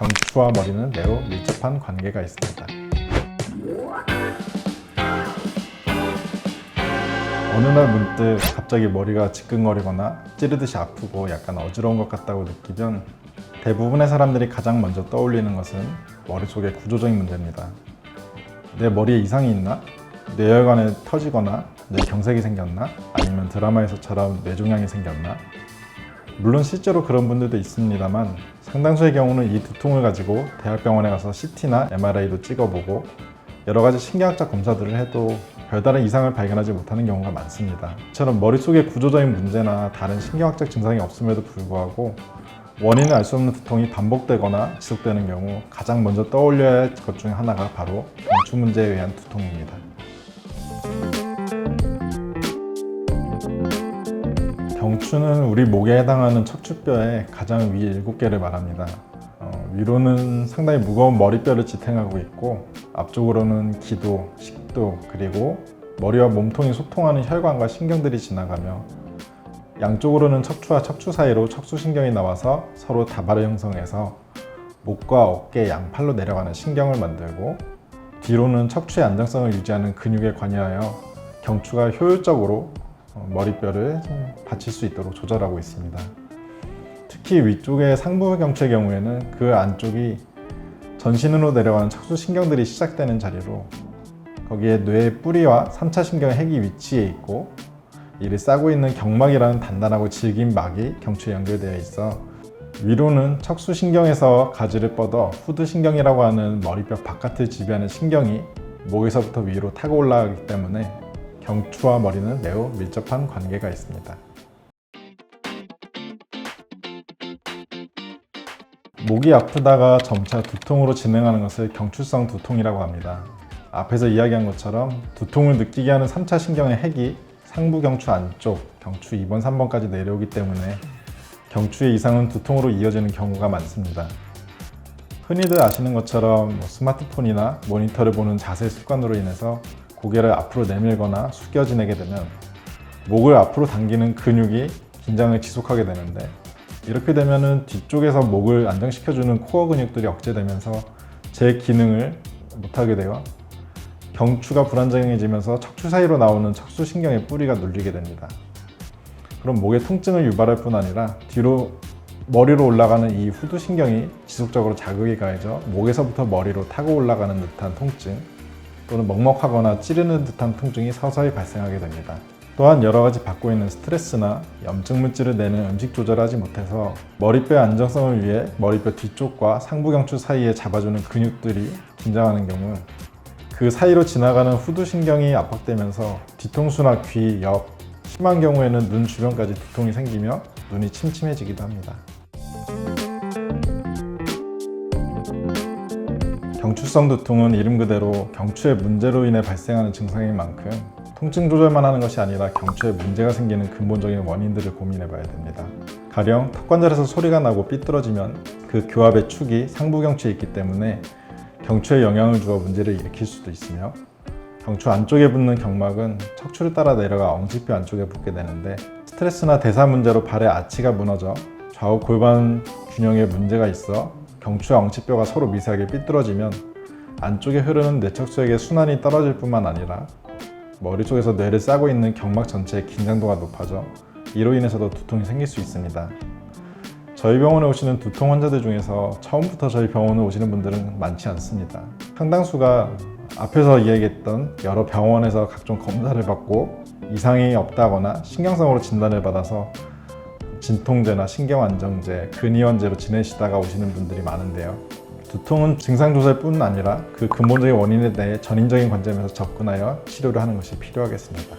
경추와 머리는 매우 밀접한 관계가 있습니다. 어느 날 문득 갑자기 머리가 지끈거리거나 찌르듯이 아프고 약간 어지러운 것 같다고 느끼면 대부분의 사람들이 가장 먼저 떠올리는 것은 머릿속의 구조적인 문제입니다. 내 머리에 이상이 있나? 뇌혈관에 터지거나 뇌경색이 생겼나? 아니면 드라마에서처럼 뇌종양이 생겼나? 물론 실제로 그런 분들도 있습니다만 상당수의 경우는 이 두통을 가지고 대학병원에 가서 CT나 MRI도 찍어보고 여러 가지 신경학적 검사들을 해도 별다른 이상을 발견하지 못하는 경우가 많습니다. 이처럼 머릿속의 구조적인 문제나 다른 신경학적 증상이 없음에도 불구하고 원인을 알 수 없는 두통이 반복되거나 지속되는 경우 가장 먼저 떠올려야 할 것 중 하나가 바로 경추 문제에 의한 두통입니다. 경추는 우리 목에 해당하는 척추뼈의 가장 위 7개를 말합니다. 위로는 상당히 무거운 머리뼈를 지탱하고 있고 앞쪽으로는 기도, 식도, 그리고 머리와 몸통이 소통하는 혈관과 신경들이 지나가며 양쪽으로는 척추와 척추 사이로 척추신경이 나와서 서로 다발을 형성해서 목과 어깨 양팔로 내려가는 신경을 만들고 뒤로는 척추의 안정성을 유지하는 근육에 관여하여 경추가 효율적으로 머리뼈를 받칠 수 있도록 조절하고 있습니다. 특히 위쪽의 상부 경추의 경우에는 그 안쪽이 전신으로 내려가는 척추신경들이 시작되는 자리로 거기에 뇌의 뿌리와 3차 신경의 핵이 위치해 있고 이를 싸고 있는 경막이라는 단단하고 질긴 막이 경추에 연결되어 있어 위로는 척추신경에서 가지를 뻗어 후두신경이라고 하는 머리뼈 바깥을 지배하는 신경이 목에서부터 위로 타고 올라가기 때문에 경추와 머리는 매우 밀접한 관계가 있습니다. 목이 아프다가 점차 두통으로 진행하는 것을 경추성 두통이라고 합니다. 앞에서 이야기한 것처럼 두통을 느끼게 하는 3차 신경의 핵이 상부 경추 안쪽, 경추 2번, 3번까지 내려오기 때문에 경추의 이상은 두통으로 이어지는 경우가 많습니다. 흔히들 아시는 것처럼 스마트폰이나 모니터를 보는 자세 습관으로 인해서 고개를 앞으로 내밀거나 숙여 지내게 되면 목을 앞으로 당기는 근육이 긴장을 지속하게 되는데 이렇게 되면 뒤쪽에서 목을 안정시켜주는 코어 근육들이 억제되면서 제 기능을 못하게 되어 경추가 불안정해지면서 척추 사이로 나오는 척추신경의 뿌리가 눌리게 됩니다. 그럼 목의 통증을 유발할 뿐 아니라 뒤로 머리로 올라가는 이 후두신경이 지속적으로 자극이 가해져 목에서부터 머리로 타고 올라가는 듯한 통증 또는 먹먹하거나 찌르는 듯한 통증이 서서히 발생하게 됩니다. 또한 여러 가지 받고 있는 스트레스나 염증 물질을 내는 음식 조절을 하지 못해서 머리뼈의 안정성을 위해 머리뼈 뒤쪽과 상부경추 사이에 잡아주는 근육들이 긴장하는 경우 그 사이로 지나가는 후두신경이 압박되면서 뒤통수나 귀 옆, 심한 경우에는 눈 주변까지 두통이 생기며 눈이 침침해지기도 합니다. 경추성 두통은 이름 그대로 경추의 문제로 인해 발생하는 증상인 만큼 통증 조절만 하는 것이 아니라 경추에 문제가 생기는 근본적인 원인들을 고민해 봐야 됩니다. 가령 턱관절에서 소리가 나고 삐뚤어지면 그 교합의 축이 상부 경추에 있기 때문에 경추에 영향을 주어 문제를 일으킬 수도 있으며 경추 안쪽에 붙는 경막은 척추를 따라 내려가 엉치뼈 안쪽에 붙게 되는데 스트레스나 대사 문제로 발의 아치가 무너져 좌우 골반 균형에 문제가 있어 경추와 엉치뼈가 서로 미세하게 삐뚤어지면 안쪽에 흐르는 뇌척수액의 순환이 떨어질 뿐만 아니라 머리 쪽에서 뇌를 싸고 있는 경막 전체의 긴장도가 높아져 이로 인해서도 두통이 생길 수 있습니다. 저희 병원에 오시는 두통 환자들 중에서 처음부터 저희 병원에 오시는 분들은 많지 않습니다. 상당수가 앞에서 이야기했던 여러 병원에서 각종 검사를 받고 이상이 없다거나 신경성으로 진단을 받아서 진통제나 신경안정제, 근이원제로 지내시다가 오시는 분들이 많은데요. 두통은 증상 조절뿐 아니라 그 근본적인 원인에 대해 전인적인 관점에서 접근하여 치료를 하는 것이 필요하겠습니다.